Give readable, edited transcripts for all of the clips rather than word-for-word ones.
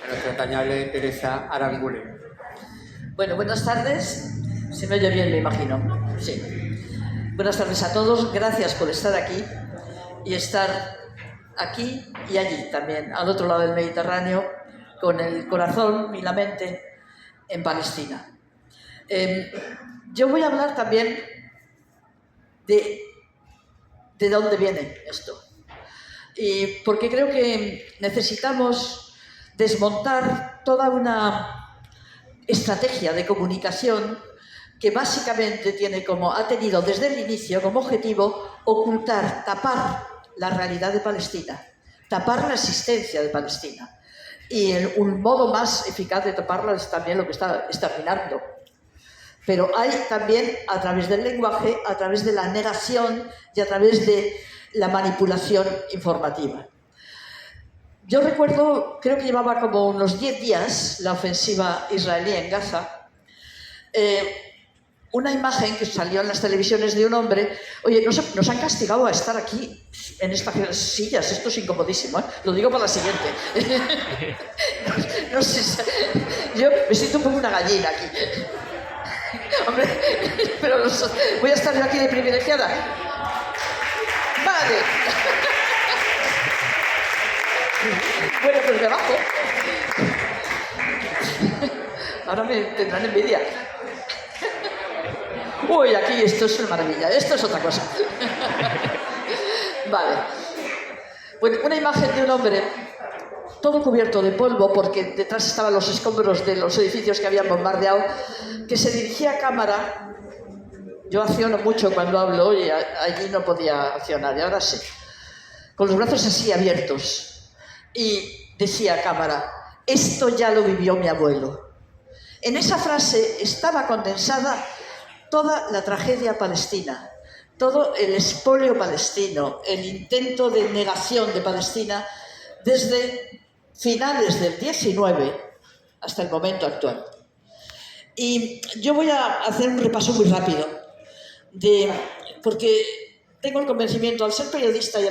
nuestra entrañable Teresa Aranguren. Bueno, buenas tardes. Se me oye bien, me imagino. Sí. Buenas tardes a todos. Gracias por estar aquí y estar aquí y allí también, al otro lado del Mediterráneo, con el corazón y la mente en Palestina. Yo voy a hablar también de dónde viene esto. Y porque creo que necesitamos desmontar toda una estrategia de comunicación que básicamente ha tenido desde el inicio como objetivo ocultar, tapar la realidad de Palestina, tapar la existencia de Palestina. Y un modo más eficaz de taparla es también lo que está exterminando. Pero hay también, a través del lenguaje, a través de la negación y a través de la manipulación informativa. Yo recuerdo, creo que llevaba como unos 10 días la ofensiva israelí en Gaza, una imagen que salió en las televisiones de un hombre. Oye, nos han castigado a estar aquí en estas sillas, esto es incomodísimo, ¿eh? Lo digo para la siguiente. No sé, yo me siento un poco una gallina aquí. Hombre, pero voy a estar yo aquí de privilegiada. Vale. Bueno, pues me bajo. Ahora me tendrán envidia. Uy, aquí esto es una maravilla, esto es otra cosa. Vale. Bueno, una imagen de un hombre todo cubierto de polvo, porque detrás estaban los escombros de los edificios que habían bombardeado, que se dirigía a cámara. Yo acciono mucho cuando hablo y allí no podía accionar, y ahora sí. Con los brazos así abiertos. Y decía a cámara: esto ya lo vivió mi abuelo. En esa frase estaba condensada toda la tragedia palestina, todo el expolio palestino, el intento de negación de Palestina desde finales del 19 hasta el momento actual. Y yo voy a hacer un repaso muy rápido, porque tengo el convencimiento, al ser periodista y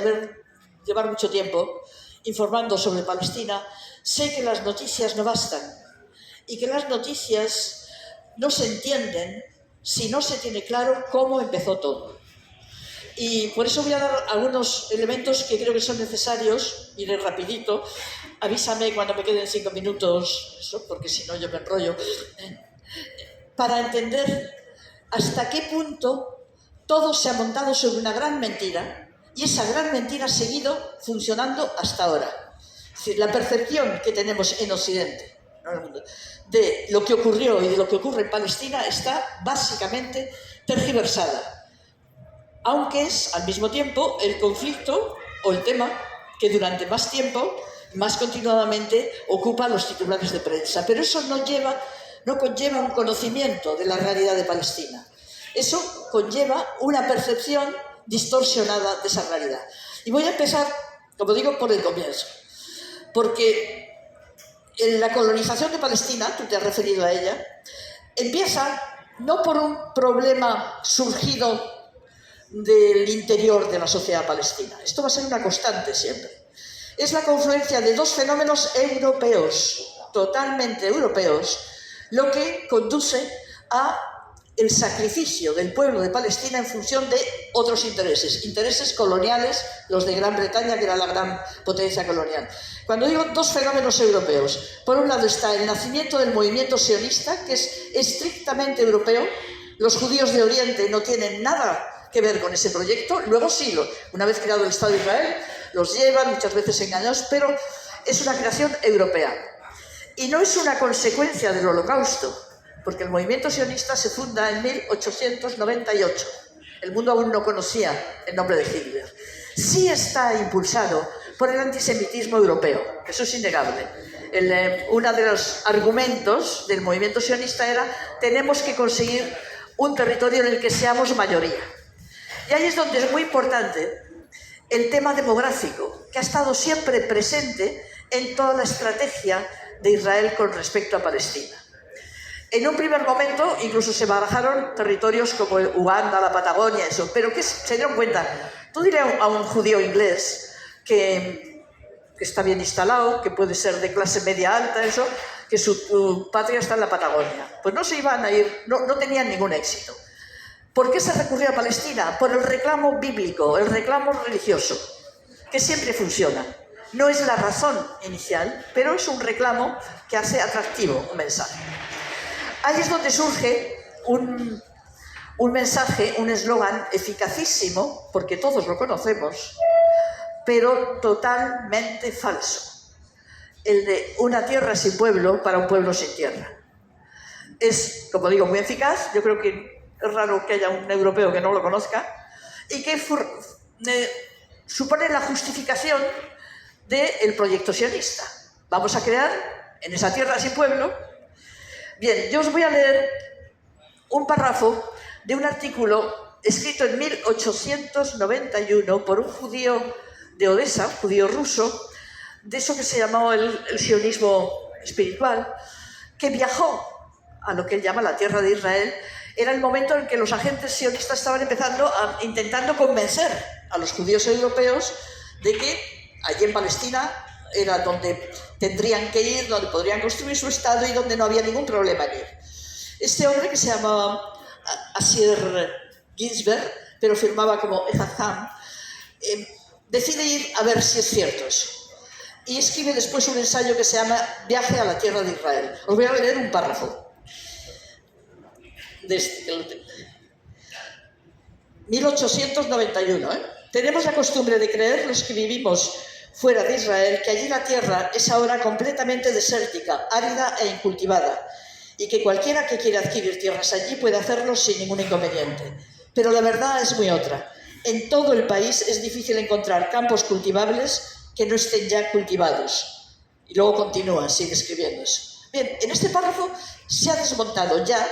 llevar mucho tiempo informando sobre Palestina, sé que las noticias no bastan y que las noticias no se entienden si no se tiene claro cómo empezó todo. Y por eso voy a dar algunos elementos que creo que son necesarios. Iré rapidito. Avísame cuando me queden 5 minutos, eso, porque si no yo me enrollo. Para entender hasta qué punto todo se ha montado sobre una gran mentira y esa gran mentira ha seguido funcionando hasta ahora. Es decir, la percepción que tenemos en Occidente, ¿no?, en el mundo, de lo que ocurrió y de lo que ocurre en Palestina está básicamente tergiversada. Aunque es, al mismo tiempo, el conflicto o el tema que durante más tiempo, más continuadamente, ocupa los titulares de prensa. Pero eso no conlleva un conocimiento de la realidad de Palestina. Eso conlleva una percepción distorsionada de esa realidad. Y voy a empezar, como digo, por el comienzo. Porque en la colonización de Palestina, tú te has referido a ella, empieza no por un problema surgido del interior de la sociedad palestina. Esto va a ser una constante siempre. Es la confluencia de dos fenómenos europeos, totalmente europeos, lo que conduce a el sacrificio del pueblo de Palestina en función de otros intereses coloniales, los de Gran Bretaña, que era la gran potencia colonial. Cuando digo dos fenómenos europeos, por un lado está el nacimiento del movimiento sionista, que es estrictamente europeo. Los judíos de Oriente no tienen nada que ver con ese proyecto. Luego sí, una vez creado el Estado de Israel, los llevan, muchas veces engañados, pero es una creación europea. Y no es una consecuencia del Holocausto, porque el movimiento sionista se funda en 1898. El mundo aún no conocía el nombre de Hitler. Sí está impulsado por el antisemitismo europeo, eso es innegable. Uno de los argumentos del movimiento sionista era: tenemos que conseguir un territorio en el que seamos mayoría. Y ahí es donde es muy importante el tema demográfico, que ha estado siempre presente en toda la estrategia de Israel con respecto a Palestina. En un primer momento incluso se barajaron territorios como Uganda, la Patagonia, eso, pero que se dieron cuenta. Tú diré a un judío inglés que que está bien instalado, que puede ser de clase media alta, eso, que su patria está en la Patagonia. Pues no se iban a ir, no tenían ningún éxito. ¿Por qué se recurrió a Palestina? Por el reclamo bíblico, el reclamo religioso, que siempre funciona. No es la razón inicial, pero es un reclamo que hace atractivo un mensaje. Ahí es donde surge un mensaje, un eslogan eficacísimo, porque todos lo conocemos, pero totalmente falso. El de una tierra sin pueblo para un pueblo sin tierra. Es, como digo, muy eficaz. Yo creo que es raro que haya un europeo que no lo conozca y que supone la justificación del proyecto sionista. Vamos a crear en esa tierra sin pueblo. Bien, yo os voy a leer un párrafo de un artículo escrito en 1891 por un judío de Odessa, un judío ruso, de eso que se llamó el sionismo espiritual, que viajó a lo que él llama la tierra de Israel. Era el momento en que los agentes sionistas estaban intentando convencer a los judíos europeos de que allí en Palestina era donde tendrían que ir, donde podrían construir su Estado y donde no había ningún problema en ir. Este hombre, que se llamaba Asier Ginsberg, pero firmaba como Ezazam, decide ir a ver si es cierto eso. Y escribe después un ensayo que se llama Viaje a la tierra de Israel. Os voy a leer un párrafo. 1891. Tenemos la costumbre de creer, los que vivimos fuera de Israel, que allí la tierra es ahora completamente desértica, árida e incultivada, y que cualquiera que quiera adquirir tierras allí puede hacerlo sin ningún inconveniente. Pero la verdad es muy otra. En todo el país es difícil encontrar campos cultivables que no estén ya cultivados. Y luego continúa, sigue escribiendo eso. Bien, en este párrafo se ha desmontado ya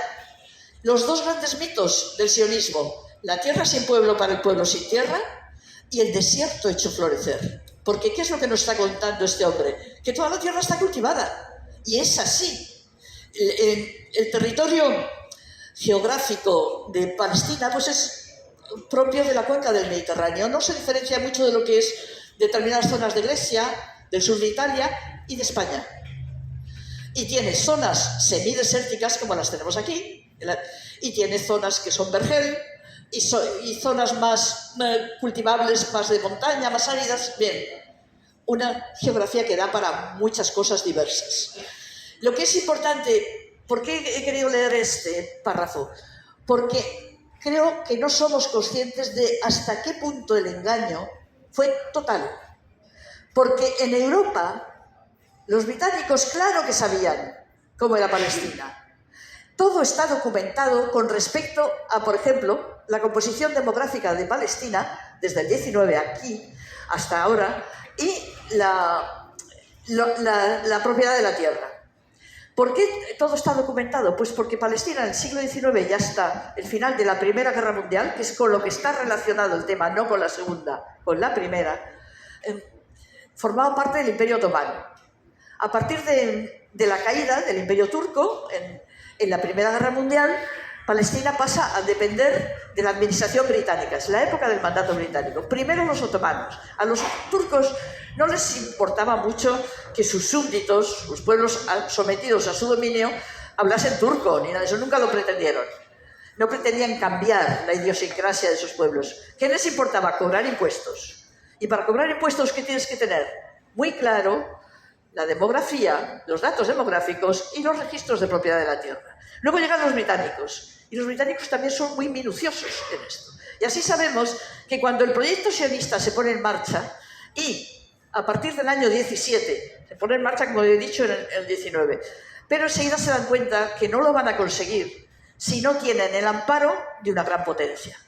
los dos grandes mitos del sionismo: la tierra sin pueblo para el pueblo sin tierra y el desierto hecho florecer. Porque ¿qué es lo que nos está contando este hombre? Que toda la tierra está cultivada. Y es así. El territorio geográfico de Palestina pues es propio de la cuenca del Mediterráneo. No se diferencia mucho de lo que es determinadas zonas de Grecia, del sur de Italia y de España. Y tiene zonas semidesérticas como las tenemos aquí, y tiene zonas que son vergel, y zonas más cultivables, más de montaña, más áridas. Bien, una geografía que da para muchas cosas diversas. Lo que es importante, ¿por qué he querido leer este párrafo? Porque creo que no somos conscientes de hasta qué punto el engaño fue total. Porque en Europa los británicos claro que sabían cómo era Palestina. Todo está documentado con respecto a, por ejemplo, la composición demográfica de Palestina, desde el 19 aquí hasta ahora, y la propiedad de la tierra. ¿Por qué todo está documentado? Pues porque Palestina en el siglo XIX ya está el final de la Primera Guerra Mundial, que es con lo que está relacionado el tema, no con la Segunda, con la Primera, formaba parte del Imperio Otomano. A partir de la caída del Imperio Turco, en la Primera Guerra Mundial, Palestina pasa a depender de la administración británica. Es la época del mandato británico. Primero los otomanos. A los turcos no les importaba mucho que sus súbditos, los pueblos sometidos a su dominio, hablasen turco, ni nada de eso. Nunca lo pretendieron. No pretendían cambiar la idiosincrasia de sus pueblos. ¿Qué les importaba? Cobrar impuestos. Y para cobrar impuestos, ¿qué tienes que tener? Muy claro la demografía, los datos demográficos y los registros de propiedad de la tierra. Luego llegan los británicos, y los británicos también son muy minuciosos en esto. Y así sabemos que cuando el proyecto sionista se pone en marcha, y a partir del año 17, se pone en marcha, como he dicho, en el 19, pero enseguida se dan cuenta que no lo van a conseguir si no tienen el amparo de una gran potencia.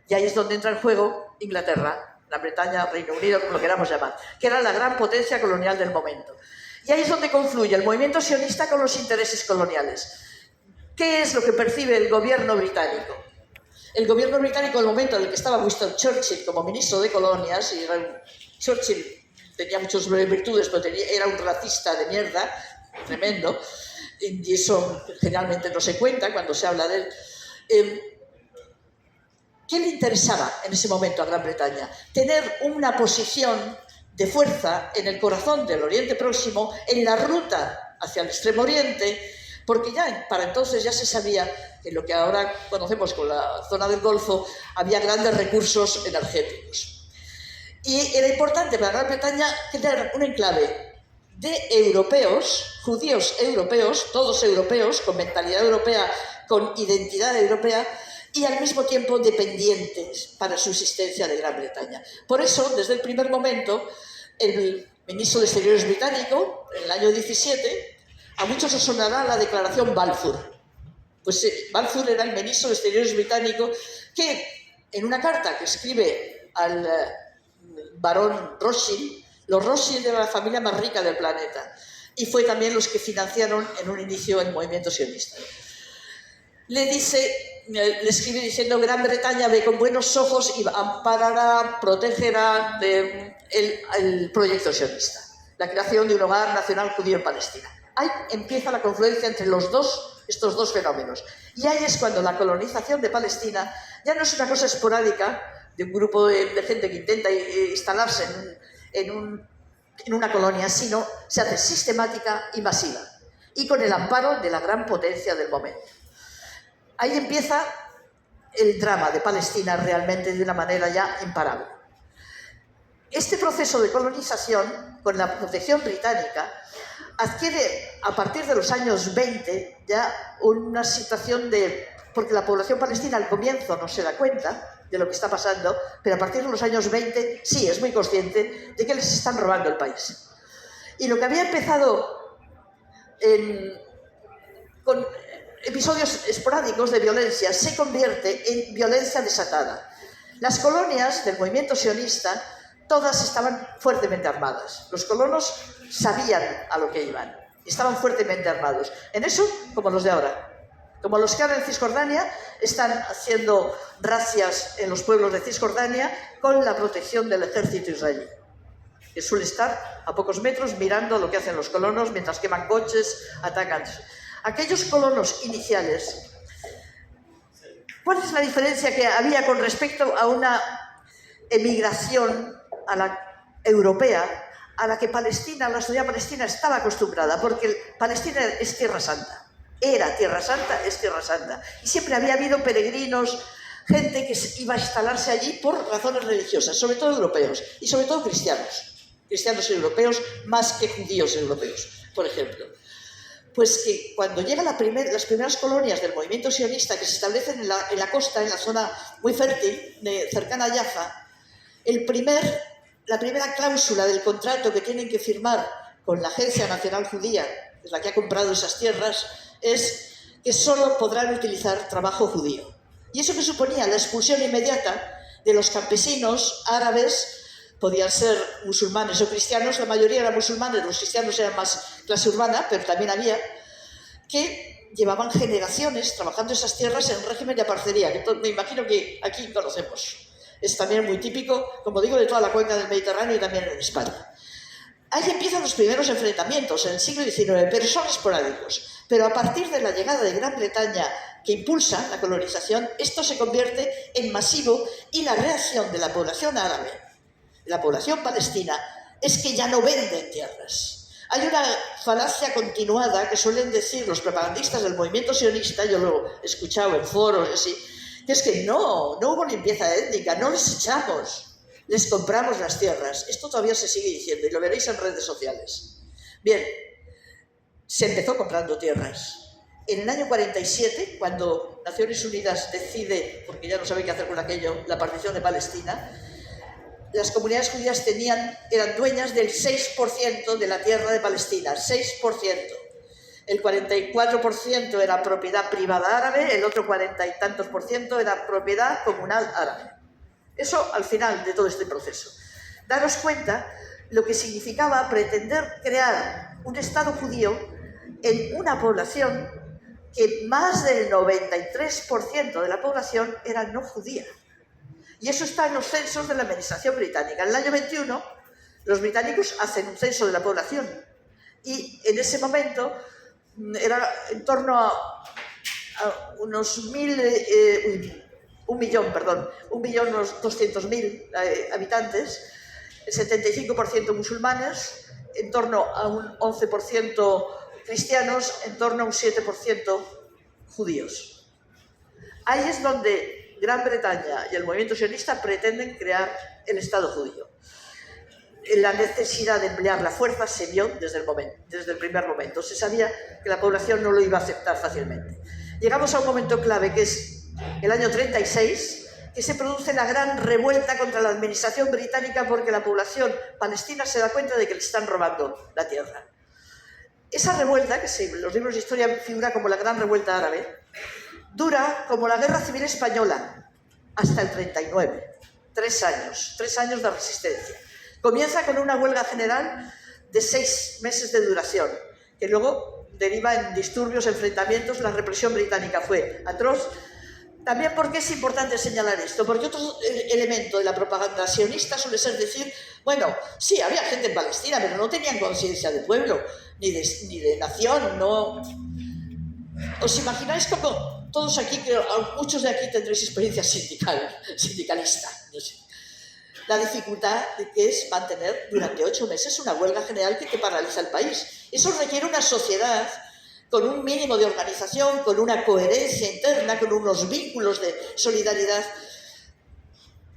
Y ahí es donde entra en juego Inglaterra, Gran Bretaña, Reino Unido, como lo queramos llamar, que era la gran potencia colonial del momento. Y ahí es donde confluye el movimiento sionista con los intereses coloniales. ¿Qué es lo que percibe el gobierno británico? El gobierno británico, en el momento en el que estaba Winston Churchill como ministro de colonias, y Churchill tenía muchas virtudes, pero era un racista de mierda, tremendo, y eso generalmente no se cuenta cuando se habla de él. ¿Qué le interesaba en ese momento a Gran Bretaña? Tener una posición de fuerza en el corazón del Oriente Próximo, en la ruta hacia el Extremo Oriente, porque ya para entonces ya se sabía que lo que ahora conocemos como la zona del Golfo había grandes recursos energéticos. Y era importante para Gran Bretaña crear un enclave de europeos, judíos europeos, todos europeos, con mentalidad europea, con identidad europea, y al mismo tiempo dependientes para su existencia de Gran Bretaña. Por eso, desde el primer momento, el ministro de Exteriores británico, en el año 17, a muchos os sonará la declaración Balfour. Pues Balfour era el ministro de Exteriores británico que, en una carta que escribe al barón Rothschild, los Rothschild eran la familia más rica del planeta y fue también los que financiaron en un inicio el movimiento sionista. Le escribe diciendo: Gran Bretaña ve con buenos ojos y amparará, protegerá el proyecto sionista, la creación de un hogar nacional judío en Palestina. Ahí empieza la confluencia entre estos dos fenómenos. Y ahí es cuando la colonización de Palestina ya no es una cosa esporádica de un grupo de gente que intenta instalarse en una colonia, sino se hace sistemática y masiva, y con el amparo de la gran potencia del momento. Ahí empieza el drama de Palestina realmente de una manera ya imparable. Este proceso de colonización, con la protección británica, adquiere a partir de los años 20 ya una situación porque la población palestina al comienzo no se da cuenta de lo que está pasando, pero a partir de los años 20 sí es muy consciente de que les están robando el país. Y lo que había empezado con episodios esporádicos de violencia se convierte en violencia desatada. Las colonias del movimiento sionista todas estaban fuertemente armadas. Los colonos sabían a lo que iban, estaban fuertemente armados. En eso, como los de ahora. Como los que ahora en Cisjordania están haciendo razias en los pueblos de Cisjordania con la protección del ejército israelí, que suele estar a pocos metros mirando lo que hacen los colonos mientras queman coches, atacan. Aquellos colonos iniciales, ¿cuál es la diferencia que había con respecto a una emigración a la europea a la que Palestina, la sociedad palestina estaba acostumbrada? Porque Palestina es Tierra Santa, era Tierra Santa, es Tierra Santa, y siempre había habido peregrinos, gente que iba a instalarse allí por razones religiosas, sobre todo europeos, y sobre todo cristianos europeos más que judíos europeos, por ejemplo. Pues que cuando llegan las primeras colonias del movimiento sionista que se establecen en la costa, en la zona muy fértil, cercana a Jaffa, la primera cláusula del contrato que tienen que firmar con la Agencia Nacional Judía, que es la que ha comprado esas tierras, es que solo podrán utilizar trabajo judío. Y eso que suponía la expulsión inmediata de los campesinos árabes, podían ser musulmanes o cristianos, la mayoría eran musulmanes, los cristianos eran más clase urbana, pero también había, que llevaban generaciones trabajando esas tierras en régimen de parcería, que me imagino que aquí conocemos. Es también muy típico, como digo, de toda la cuenca del Mediterráneo y también en España. Ahí empiezan los primeros enfrentamientos en el siglo XIX, pero son esporádicos. Pero a partir de la llegada de Gran Bretaña, que impulsa la colonización, esto se convierte en masivo y la reacción de la población árabe, de la población palestina, es que ya no venden tierras. Hay una falacia continuada que suelen decir los propagandistas del movimiento sionista, yo lo he escuchado en foros y así, que es que no hubo limpieza étnica, no les echamos, les compramos las tierras. Esto todavía se sigue diciendo y lo veréis en redes sociales. Bien, se empezó comprando tierras. En el año 47, cuando Naciones Unidas decide, porque ya no sabe qué hacer con aquello, la partición de Palestina, las comunidades judías eran dueñas del 6% de la tierra de Palestina, 6%. El 44% era propiedad privada árabe, el otro 40 y tantos % era propiedad comunal árabe. Eso al final de todo este proceso. Daros cuenta lo que significaba pretender crear un Estado judío en una población que más del 93% de la población era no judía. Y eso está en los censos de la administración británica. En el año 21, los británicos hacen un censo de la población y en ese momento era en torno a unos 1.200.000 habitantes, el 75% musulmanes, en torno a un 11% cristianos, en torno a un 7% judíos. Ahí es donde Gran Bretaña y el movimiento sionista pretenden crear el Estado judío. La necesidad de emplear la fuerza se vio desde el primer momento. Se sabía que la población no lo iba a aceptar fácilmente. Llegamos a un momento clave, que es el año 36, que se produce la gran revuelta contra la administración británica porque la población palestina se da cuenta de que le están robando la tierra. Esa revuelta, que en los libros de historia figura como la Gran Revuelta Árabe, dura como la Guerra Civil Española hasta el 39. 3 años de resistencia. Comienza con una huelga general de 6 meses de duración, que luego deriva en disturbios, enfrentamientos. La represión británica fue atroz. También porque es importante señalar esto, porque otro elemento de la propaganda sionista suele ser decir, bueno, sí, había gente en Palestina, pero no tenían conciencia de pueblo, ni de nación, no. ¿Os imagináis como todos aquí, que muchos de aquí tendréis experiencia sindicalista? No sé. La dificultad que es mantener durante 8 meses una huelga general que te paraliza el país. Eso requiere una sociedad con un mínimo de organización, con una coherencia interna, con unos vínculos de solidaridad,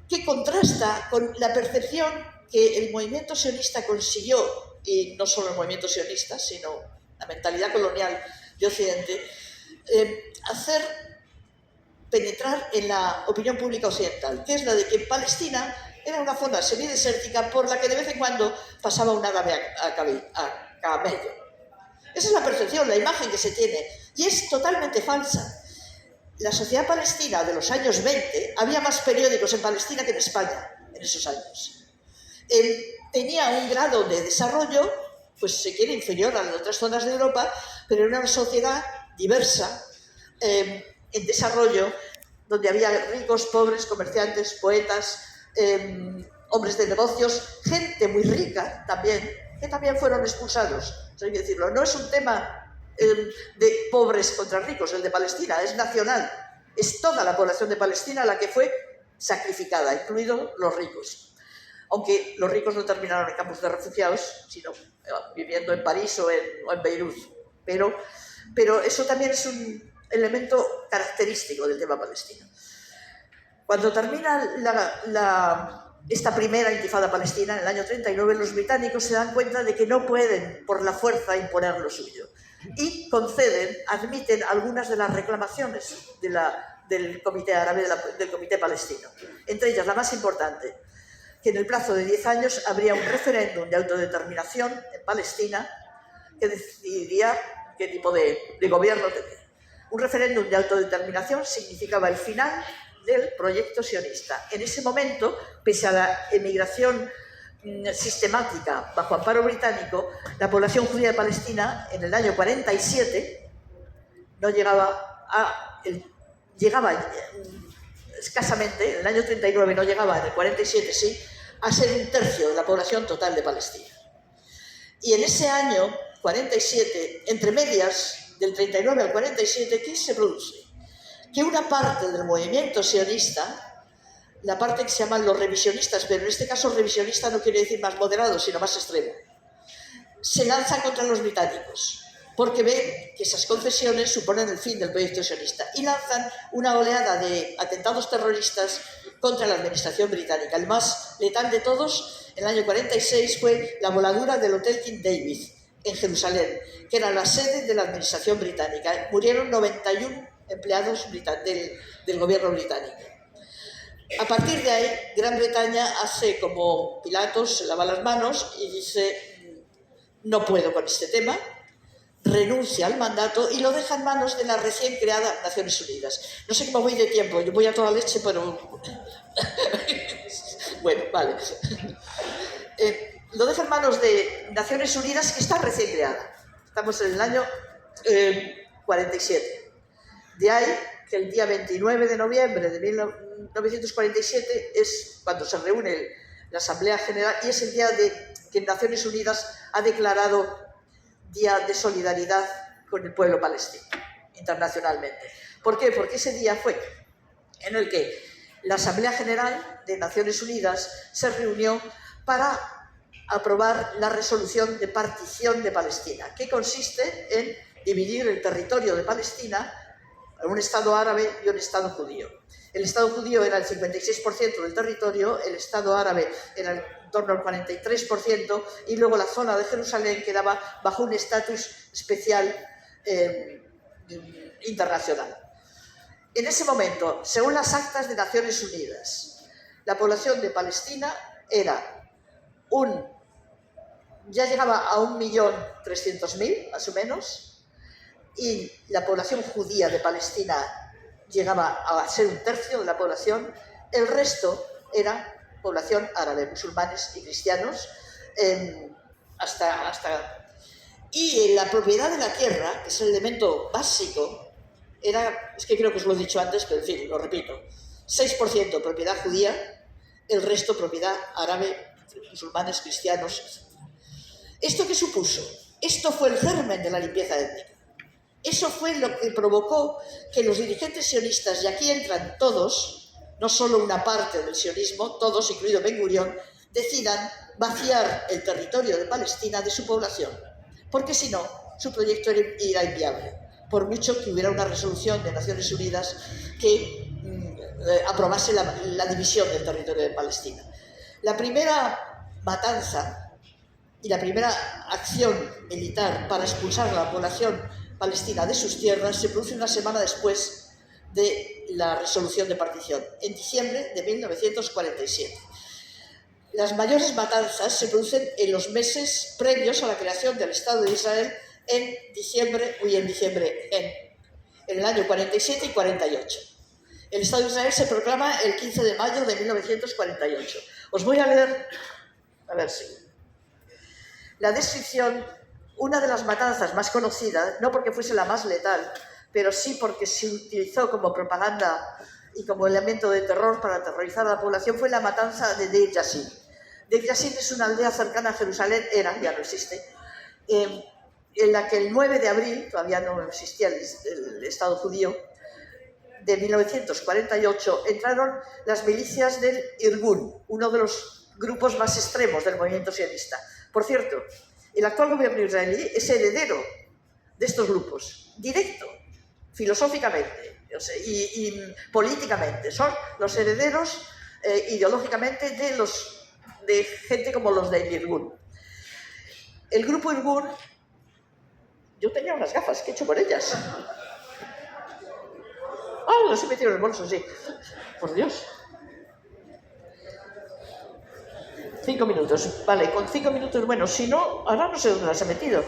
que contrasta con la percepción que el movimiento sionista consiguió, y no solo el movimiento sionista, sino la mentalidad colonial de Occidente, hacer penetrar en la opinión pública occidental, que es la de que Palestina era una zona semidesértica por la que de vez en cuando pasaba un árabe a camello. Esa es la percepción, la imagen que se tiene, y es totalmente falsa. La sociedad palestina de los años 20, había más periódicos en Palestina que en España en esos años. Tenía un grado de desarrollo, pues se quiere, inferior a las otras zonas de Europa, pero era una sociedad diversa, en desarrollo, donde había ricos, pobres, comerciantes, poetas, hombres de negocios, gente muy rica también, que también fueron expulsados. Hay que decirlo, no es un tema de pobres contra ricos, el de Palestina, es nacional. Es toda la población de Palestina la que fue sacrificada, incluidos los ricos. Aunque los ricos no terminaron en campos de refugiados, sino viviendo en París o en Beirut. Pero eso también es un elemento característico del tema palestino. Cuando termina esta primera intifada palestina, en el año 39, los británicos se dan cuenta de que no pueden, por la fuerza, imponer lo suyo. Y admiten algunas de las reclamaciones del Comité Árabe, del Comité Palestino. Entre ellas, la más importante, que en el plazo de 10 años habría un referéndum de autodeterminación en Palestina que decidiría qué tipo de gobierno tendría. Un referéndum de autodeterminación significaba el final del proyecto sionista. En ese momento, pese a la emigración sistemática bajo amparo británico, la población judía de Palestina en el año 47 no llegaba escasamente, en el año 39 no llegaba, en el 47 sí, a ser 1/3 de la población total de Palestina. Y en ese año 47, entre medias, del 39 al 47, ¿qué se produce? Que una parte del movimiento sionista, la parte que se llaman los revisionistas, pero en este caso revisionista no quiere decir más moderado, sino más extremo, se lanza contra los británicos, porque ven que esas concesiones suponen el fin del proyecto sionista, y lanzan una oleada de atentados terroristas contra la administración británica. El más letal de todos, en el año 46, fue la voladura del Hotel King David, en Jerusalén, que era la sede de la administración británica. Murieron 91 empleados del gobierno británico. A partir de ahí, Gran Bretaña hace como Pilatos, se lava las manos y dice: no puedo con este tema, renuncia al mandato y lo deja en manos de la recién creada Naciones Unidas. No sé cómo voy de tiempo, yo voy a toda leche, pero... bueno, vale. Lo deja en manos de Naciones Unidas, que está recién creada. Estamos en el año 47. De ahí que el día 29 de noviembre de 1947 es cuando se reúne la Asamblea General y es el día que Naciones Unidas ha declarado Día de Solidaridad con el pueblo palestino, internacionalmente. ¿Por qué? Porque ese día fue en el que la Asamblea General de Naciones Unidas se reunió para aprobar la resolución de partición de Palestina, que consiste en dividir el territorio de Palestina en un Estado árabe y un Estado judío. El Estado judío era el 56% del territorio, el Estado árabe era en torno al 43%, y luego la zona de Jerusalén quedaba bajo un estatus especial internacional. En ese momento, según las actas de Naciones Unidas, la población de Palestina ya llegaba a 1.300.000, más o menos, y la población judía de Palestina llegaba a ser 1/3 de la población. El resto era población árabe, musulmanes y cristianos, y la propiedad de la tierra, que es el elemento básico, es que creo que os lo he dicho antes, pero en fin, lo repito, 6% propiedad judía, el resto propiedad árabe, musulmanes, cristianos, etc. ¿Esto qué supuso? Esto fue el germen de la limpieza étnica. Eso fue lo que provocó que los dirigentes sionistas, y aquí entran todos, no solo una parte del sionismo, todos, incluido Ben Gurión, decidan vaciar el territorio de Palestina de su población, porque si no, su proyecto era inviable, por mucho que hubiera una resolución de Naciones Unidas que aprobase la división del territorio de Palestina. La primera matanza y la primera acción militar para expulsar a la población palestina de sus tierras se produce una semana después de la resolución de partición, en diciembre de 1947. Las mayores matanzas se producen en los meses previos a la creación del Estado de Israel en el año 47 y 48. El Estado de Israel se proclama el 15 de mayo de 1948. Os voy a leer, a ver si... La descripción, una de las matanzas más conocidas, no porque fuese la más letal, pero sí porque se utilizó como propaganda y como elemento de terror para aterrorizar a la población, fue la matanza de Deir Yassin. Deir Yassin es una aldea cercana a Jerusalén, ya no existe, en la que el 9 de abril, todavía no existía el Estado judío, de 1948, entraron las milicias del Irgun, uno de los grupos más extremos del movimiento sionista. Por cierto, el actual gobierno israelí es heredero de estos grupos, directo, filosóficamente y políticamente. Son los herederos ideológicamente de gente como los de Irgun. El grupo Irgun, yo tenía unas gafas, ¿qué he hecho por ellas? Las he metido en el bolso, sí. Por Dios. 5 minutos, vale, con 5 minutos, bueno, si no, ahora no sé dónde las he metido.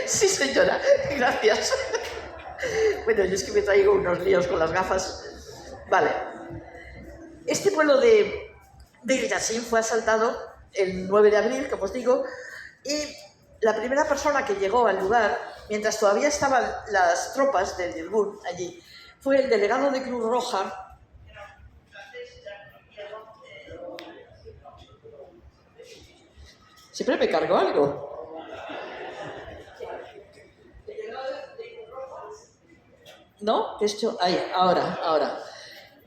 Sí, señora, gracias. Bueno, yo es que me traigo unos líos con las gafas. Vale. Este pueblo de Deir Yassin fue asaltado el 9 de abril, como os digo, y la primera persona que llegó al lugar, mientras todavía estaban las tropas del Irgun allí, fue el delegado de Cruz Roja. Siempre me cargo algo. ¿No? Esto, ahí, ahora.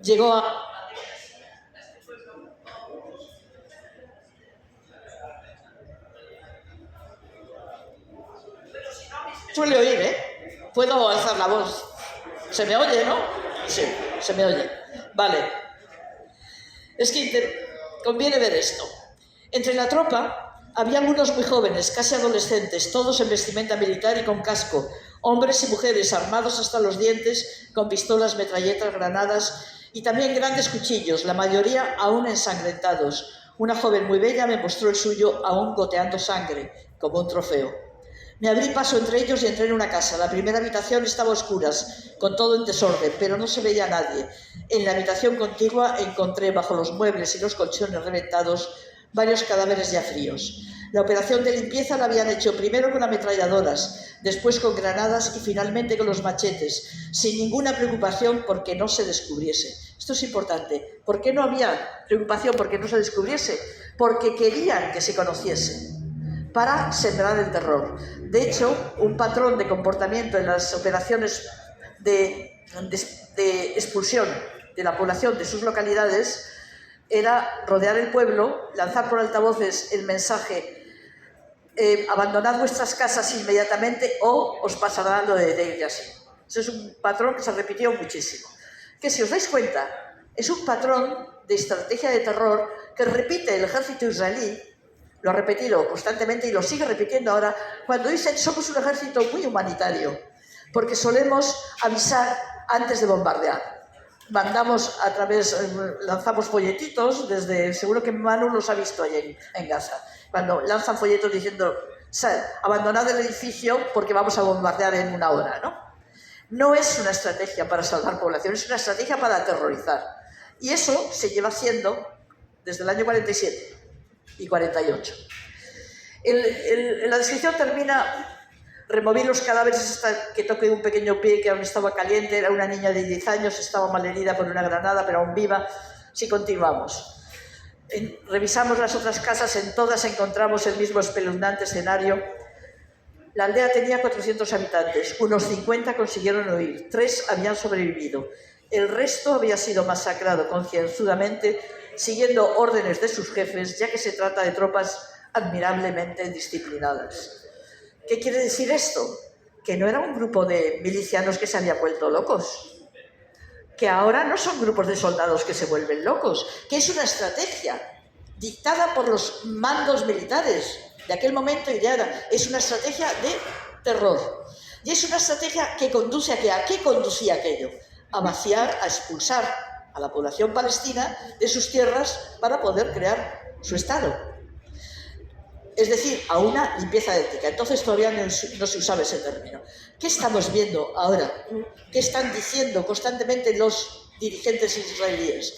Llegó a... Suele oír, ¿eh? Puedo alzar la voz. ¿Se me oye, no? Sí, se me oye. Vale. Es que conviene ver esto. Entre la tropa había algunos muy jóvenes, casi adolescentes, todos en vestimenta militar y con casco, hombres y mujeres armados hasta los dientes, con pistolas, metralletas, granadas y también grandes cuchillos, la mayoría aún ensangrentados. Una joven muy bella me mostró el suyo aún goteando sangre, como un trofeo. Me abrí paso entre ellos y entré en una casa. La primera habitación estaba a oscuras, con todo en desorden, pero no se veía a nadie. En la habitación contigua encontré, bajo los muebles y los colchones reventados, varios cadáveres ya fríos. La operación de limpieza la habían hecho primero con ametralladoras, después con granadas y finalmente con los machetes, sin ninguna preocupación porque no se descubriese. Esto es importante. ¿Por qué no había preocupación porque no se descubriese? Porque querían que se conociese, para sembrar el terror. De hecho, un patrón de comportamiento en las operaciones de expulsión de la población de sus localidades era rodear el pueblo, lanzar por altavoces el mensaje: abandonad vuestras casas inmediatamente o os pasará lo de Deir Yassin. Ese es un patrón que se repitió muchísimo. Que si os dais cuenta, es un patrón de estrategia de terror que repite el ejército israelí, lo ha repetido constantemente y lo sigue repitiendo ahora, cuando dicen somos un ejército muy humanitario, porque solemos avisar antes de bombardear. Mandamos a través, lanzamos folletitos desde, seguro que Manu los ha visto ahí en Gaza, cuando lanzan folletos diciendo abandonad el edificio porque vamos a bombardear en una hora, ¿no? No es una estrategia para salvar población, es una estrategia para aterrorizar. Y eso se lleva haciendo desde el año 47 y 48. La descripción termina: removí los cadáveres hasta que toqué un pequeño pie que aún estaba caliente, era una niña de 10 años, estaba malherida por una granada, pero aún viva. Sí, continuamos. Revisamos las otras casas, en todas encontramos el mismo espeluznante escenario. La aldea tenía 400 habitantes, unos 50 consiguieron huir, 3 habían sobrevivido. El resto había sido masacrado concienzudamente, siguiendo órdenes de sus jefes, ya que se trata de tropas admirablemente disciplinadas. ¿Qué quiere decir esto? Que no era un grupo de milicianos que se habían vuelto locos, que ahora no son grupos de soldados que se vuelven locos, que es una estrategia dictada por los mandos militares de aquel momento y de ahora. Es una estrategia de terror. Y es una estrategia que conduce a ¿qué? ¿A qué conducía aquello? A vaciar, a expulsar a la población palestina de sus tierras para poder crear su Estado. Es decir, a una limpieza étnica. Entonces todavía no se usaba ese término. ¿Qué estamos viendo ahora? ¿Qué están diciendo constantemente los dirigentes israelíes?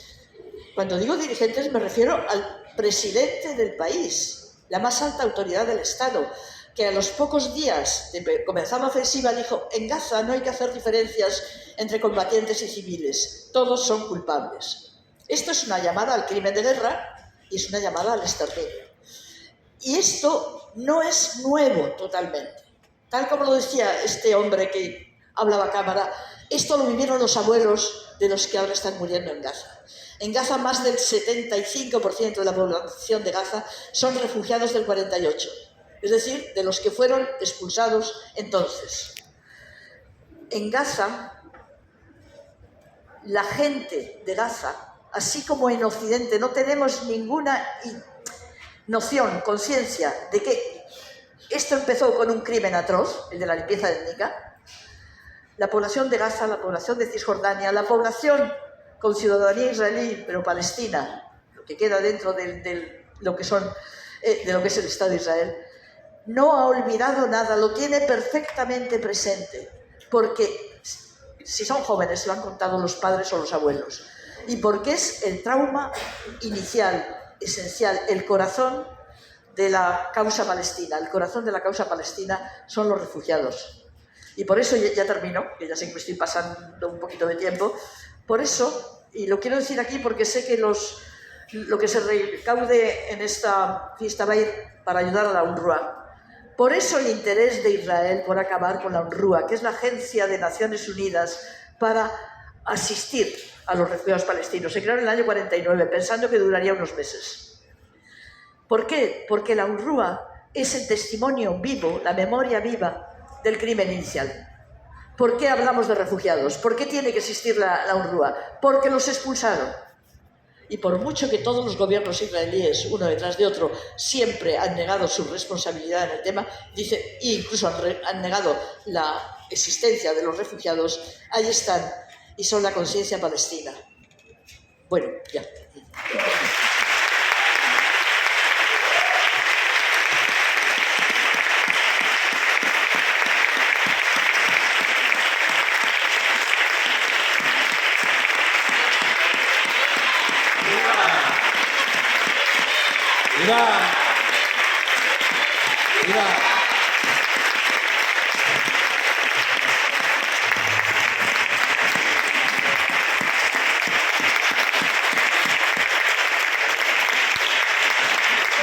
Cuando digo dirigentes me refiero al presidente del país, la más alta autoridad del Estado, que a los pocos días de comenzar la ofensiva dijo: en Gaza no hay que hacer diferencias entre combatientes y civiles, todos son culpables. Esto es una llamada al crimen de guerra y es una llamada al exterminio. Y esto no es nuevo totalmente. Tal como lo decía este hombre que hablaba a cámara, esto lo vivieron los abuelos de los que ahora están muriendo en Gaza. En Gaza más del 75% de la población de Gaza son refugiados del 48, es decir, de los que fueron expulsados entonces. En Gaza, la gente de Gaza, así como en Occidente, no tenemos ninguna noción, conciencia de que esto empezó con un crimen atroz, el de la limpieza étnica. La población de Gaza, la población de Cisjordania, la población con ciudadanía israelí pero palestina, lo que queda dentro de lo que es el Estado de Israel, no ha olvidado nada, lo tiene perfectamente presente, porque si son jóvenes se lo han contado los padres o los abuelos, y porque es el trauma inicial, esencial, el corazón de la causa palestina. El corazón de la causa palestina son los refugiados. Y por eso, ya termino, que ya sé que me estoy pasando un poquito de tiempo, por eso, y lo quiero decir aquí porque sé que lo que se recaude en esta fiesta va a ir para ayudar a la UNRWA. Por eso el interés de Israel por acabar con la UNRWA, que es la Agencia de Naciones Unidas para asistir a los refugiados palestinos. Se creó en el año 49, pensando que duraría unos meses. ¿Por qué? Porque la UNRWA es el testimonio vivo, la memoria viva del crimen inicial. ¿Por qué hablamos de refugiados? ¿Por qué tiene que existir la UNRWA? Porque los expulsaron. Y por mucho que todos los gobiernos israelíes, uno detrás de otro, siempre han negado su responsabilidad en el tema, dice, e incluso han negado la existencia de los refugiados, ahí están, y son la conciencia palestina. Bueno, ya. Viva.